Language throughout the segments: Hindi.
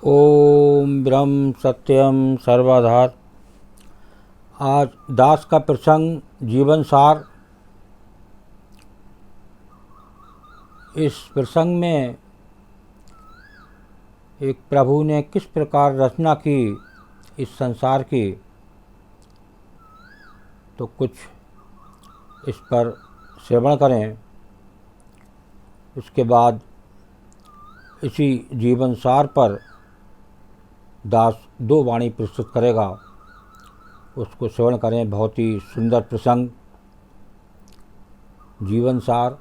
ओम ब्रह्म सत्यम सर्वाधार। आज दास का प्रसंग जीवन सार। इस प्रसंग में एक प्रभु ने किस प्रकार रचना की इस संसार की, तो कुछ इस पर श्रवण करें। उसके बाद इसी जीवन सार पर दास दो वाणी प्रस्तुत करेगा, उसको श्रवण करें। बहुत ही सुंदर प्रसंग। जीवन सार।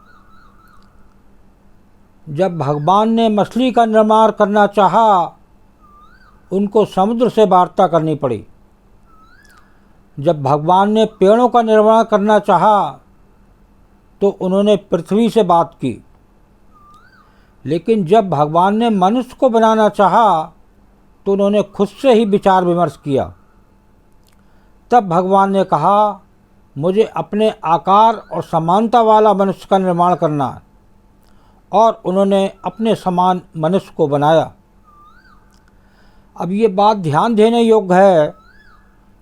जब भगवान ने मछली का निर्माण करना चाहा, उनको समुद्र से वार्ता करनी पड़ी। जब भगवान ने पेड़ों का निर्माण करना चाहा, तो उन्होंने पृथ्वी से बात की। लेकिन जब भगवान ने मनुष्य को बनाना चाहा, तो उन्होंने खुद से ही विचार विमर्श किया। तब भगवान ने कहा, मुझे अपने आकार और समानता वाला मनुष्य का निर्माण करना है, और उन्होंने अपने समान मनुष्य को बनाया। अब ये बात ध्यान देने योग्य है।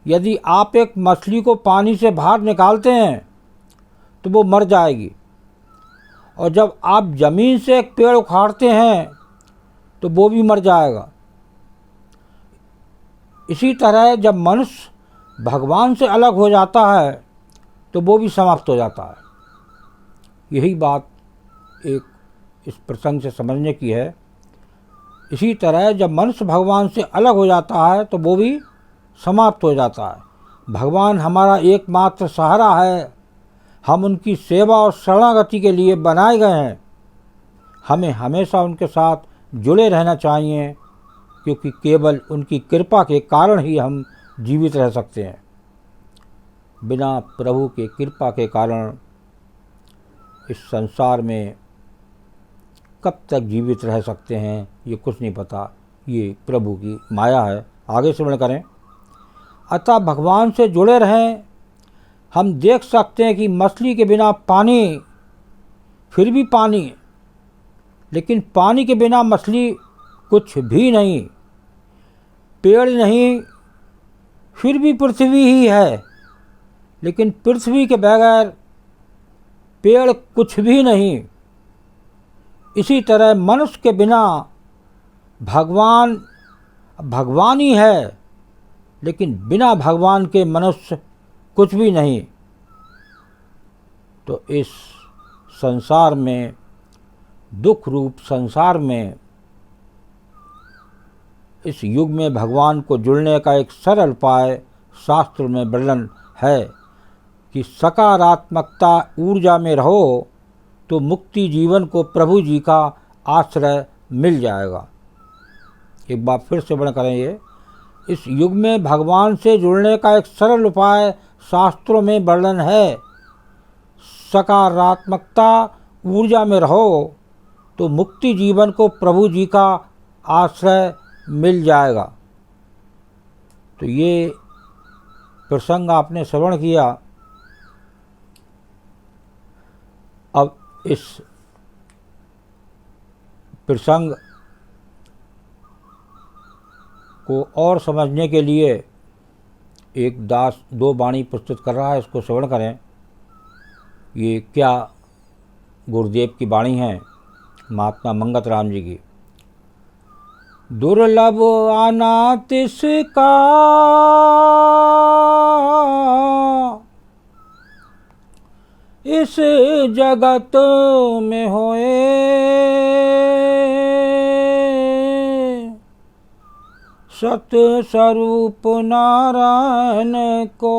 यदि आप एक मछली को पानी से बाहर निकालते हैं तो वो मर जाएगी, और जब आप जमीन से एक पेड़ उखाड़ते हैं तो वो भी मर जाएगा। इसी तरह जब मनुष्य भगवान से अलग हो जाता है तो वो भी समाप्त हो जाता है। यही बात एक इस प्रसंग से समझने की है। इसी तरह जब मनुष्य भगवान से अलग हो जाता है तो वो भी समाप्त हो जाता है। भगवान हमारा एकमात्र सहारा है। हम उनकी सेवा और शरणागति के लिए बनाए गए हैं। हमें हमेशा उनके साथ जुड़े रहना चाहिए, क्योंकि केवल उनकी कृपा के कारण ही हम जीवित रह सकते हैं। बिना प्रभु के कृपा के कारण इस संसार में कब तक जीवित रह सकते हैं, ये कुछ नहीं पता। ये प्रभु की माया है। आगे श्रवण करें। अतः भगवान से जुड़े रहें। हम देख सकते हैं कि मछली के बिना पानी, फिर भी पानी, लेकिन पानी के बिना मछली कुछ भी नहीं। पेड़ नहीं, फिर भी पृथ्वी ही है, लेकिन पृथ्वी के बगैर पेड़ कुछ भी नहीं। इसी तरह मनुष्य के बिना भगवान भगवान ही है, लेकिन बिना भगवान के मनुष्य कुछ भी नहीं। तो इस संसार में, दुख रूप संसार में, इस युग में भगवान को जुड़ने का एक सरल उपाय शास्त्र में वर्णन है कि सकारात्मकता ऊर्जा में रहो तो मुक्ति जीवन को प्रभु जी का आश्रय मिल जाएगा। एक बार फिर से वर्णन करेंगे। इस युग में भगवान से जुड़ने का एक सरल उपाय शास्त्रों में वर्णन है। सकारात्मकता ऊर्जा में रहो तो मुक्ति जीवन को प्रभु जी का आश्रय मिल जाएगा। तो ये प्रसंग आपने श्रवण किया। अब इस प्रसंग को और समझने के लिए एक दास दो वाणी प्रस्तुत कर रहा है, इसको श्रवण करें। ये क्या गुरुदेव की वाणी है, महात्मा मंगत राम जी की। दुर्लभ आना तिसका, इस जगत में होए, सत स्वरूप नारायण को,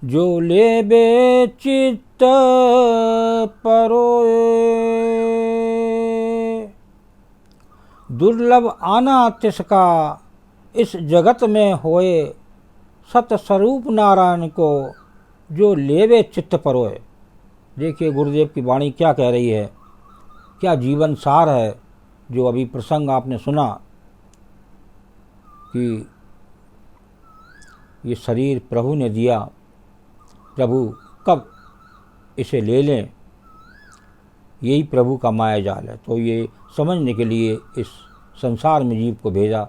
जो लेबे चित्त परोए। दुर्लभ आना तिसका, इस जगत में होए, सत स्वरूप नारायण को, जो लेवे चित्त परोए। देखिए गुरुदेव की वाणी क्या कह रही है, क्या जीवन सार है। जो अभी प्रसंग आपने सुना कि ये शरीर प्रभु ने दिया, प्रभु कब इसे ले लें, यही प्रभु का माया जाल है। तो ये समझने के लिए इस संसार में जीव को भेजा।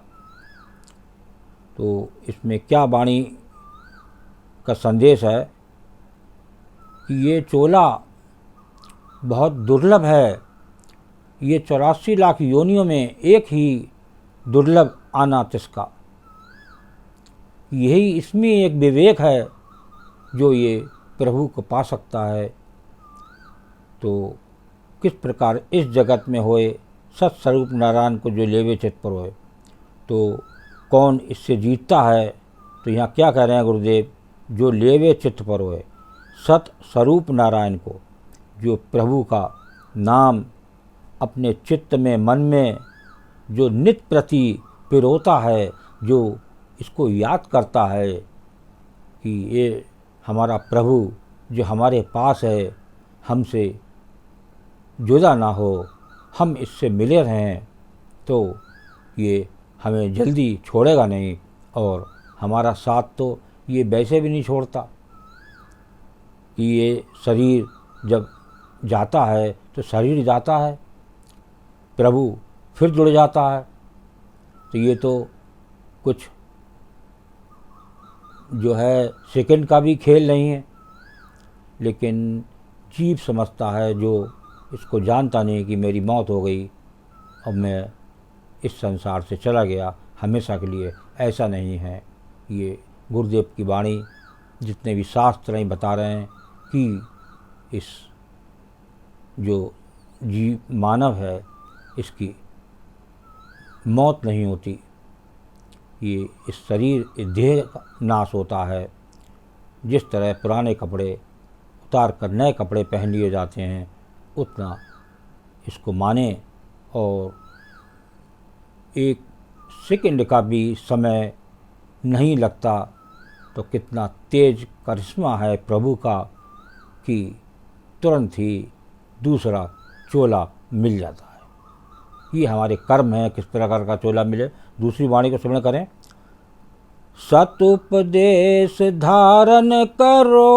तो इसमें क्या वाणी का संदेश है कि ये चोला बहुत दुर्लभ है। ये 84 लाख योनियों में एक ही दुर्लभ आना तिसका। यही इसमें एक विवेक है जो ये प्रभु को पा सकता है। तो किस प्रकार इस जगत में होए सत्स्वरूप नारायण को जो लेवे चित पर होए, तो कौन इससे जीतता है। तो यहाँ क्या कह रहे हैं गुरुदेव, जो लेवे चित्त पर होए सत स्वरूप नारायण को, जो प्रभु का नाम अपने चित्त में मन में जो नित प्रति पिरोता है, जो इसको याद करता है कि ये हमारा प्रभु जो हमारे पास है, हमसे जुदा ना हो, हम इससे मिले रहें, तो ये हमें जल्दी छोड़ेगा नहीं। और हमारा साथ तो ये वैसे भी नहीं छोड़ता कि ये शरीर जब जाता है तो शरीर जाता है, प्रभु फिर जुड़ जाता है। तो ये तो कुछ जो है सेकंड का भी खेल नहीं है। लेकिन जीव समझता है, जो इसको जानता नहीं कि मेरी मौत हो गई, अब मैं इस संसार से चला गया हमेशा के लिए। ऐसा नहीं है। ये गुरुदेव की वाणी जितने भी शास्त्र हैं बता रहे हैं कि इस जो जीव मानव है इसकी मौत नहीं होती। ये इस शरीर इस देह का नाश होता है। जिस तरह पुराने कपड़े उतार कर नए कपड़े पहन लिए जाते हैं, उतना इसको माने। और एक सेकंड का भी समय नहीं लगता। तो कितना तेज करिश्मा है प्रभु का कि तुरंत ही दूसरा चोला मिल जाता है। ये हमारे कर्म हैं किस प्रकार का चोला मिले। दूसरी वाणी को स्मरण करें। सतुपदेश धारण करो,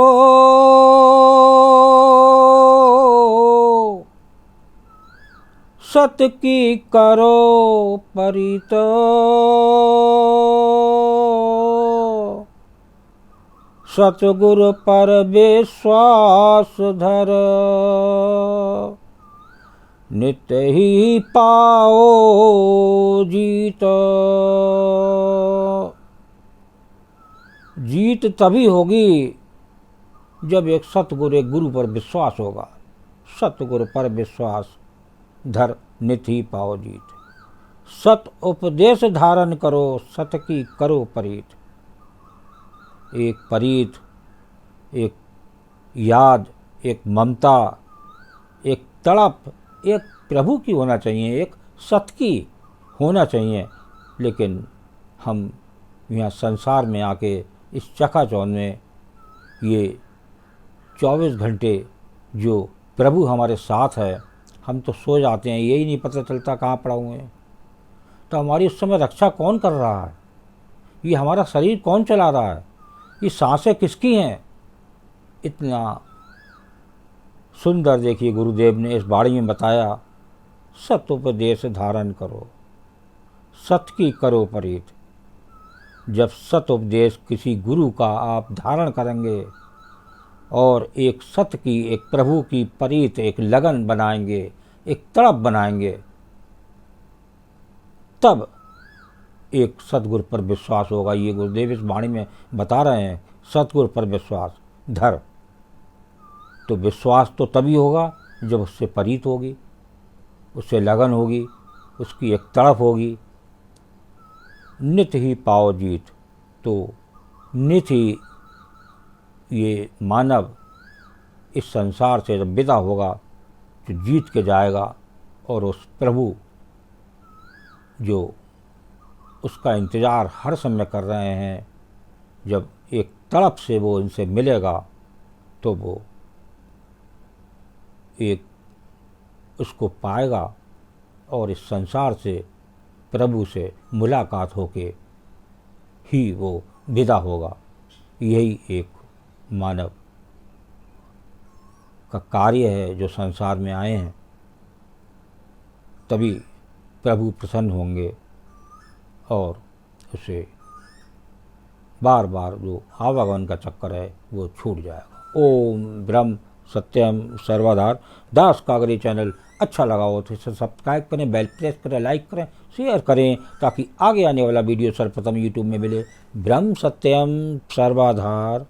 सत की करो परित, सतगुरु पर विश्वास धर, नित्य ही पाओ जीत। जीत तभी होगी जब एक सतगुरु एक गुरु पर विश्वास होगा। सतगुरु पर विश्वास धर, नित्य ही पाओ जीत। सत उपदेश धारण करो, सत की करो परीत। एक परीत, एक याद, एक ममता, एक तड़प, एक प्रभु की होना चाहिए, एक सत की होना चाहिए। लेकिन हम यहाँ संसार में आके इस चकाचौंध में ये 24 घंटे जो प्रभु हमारे साथ है, हम तो सो जाते हैं, यही नहीं पता चलता कहाँ पड़ा हुए हैं। तो हमारी उस समय रक्षा कौन कर रहा है? ये हमारा शरीर कौन चला रहा है? ये सांसें किसकी हैं? इतना सुंदर देखिए गुरुदेव ने इस वाणी में बताया। सत उपदेश धारण करो, सत की करो परीत। जब सत उपदेश किसी गुरु का आप धारण करेंगे और एक सत की, एक प्रभु की परीत, एक लगन बनाएंगे, एक तड़प बनाएंगे, तब एक सतगुरु पर विश्वास होगा। ये गुरुदेव इस वाणी में बता रहे हैं। सतगुरु पर विश्वास धर। तो विश्वास तो तभी होगा जब उससे परीत होगी, उससे लगन होगी, उसकी एक तड़प होगी। नित ही पाओ जीत। तो नित ही ये मानव इस संसार से जब विदा होगा तो जीत के जाएगा और उस प्रभु जो उसका इंतज़ार हर समय कर रहे हैं, जब एक तड़प से वो इनसे मिलेगा तो वो एक उसको पाएगा और इस संसार से प्रभु से मुलाकात होके ही वो विदा होगा। यही एक मानव का कार्य है जो संसार में आए हैं। तभी प्रभु प्रसन्न होंगे और उसे बार बार जो आवागमन का चक्कर है वो छूट जाएगा। ओम ब्रह्म सत्यम सर्वधार। दास कागरी चैनल अच्छा लगा हो तो इसे सब्सक्राइब करें, बेल प्रेस करें, लाइक करें, शेयर करें, ताकि आगे आने वाला वीडियो सर्वप्रथम यूट्यूब में मिले। ब्रह्म सत्यम सर्वधार।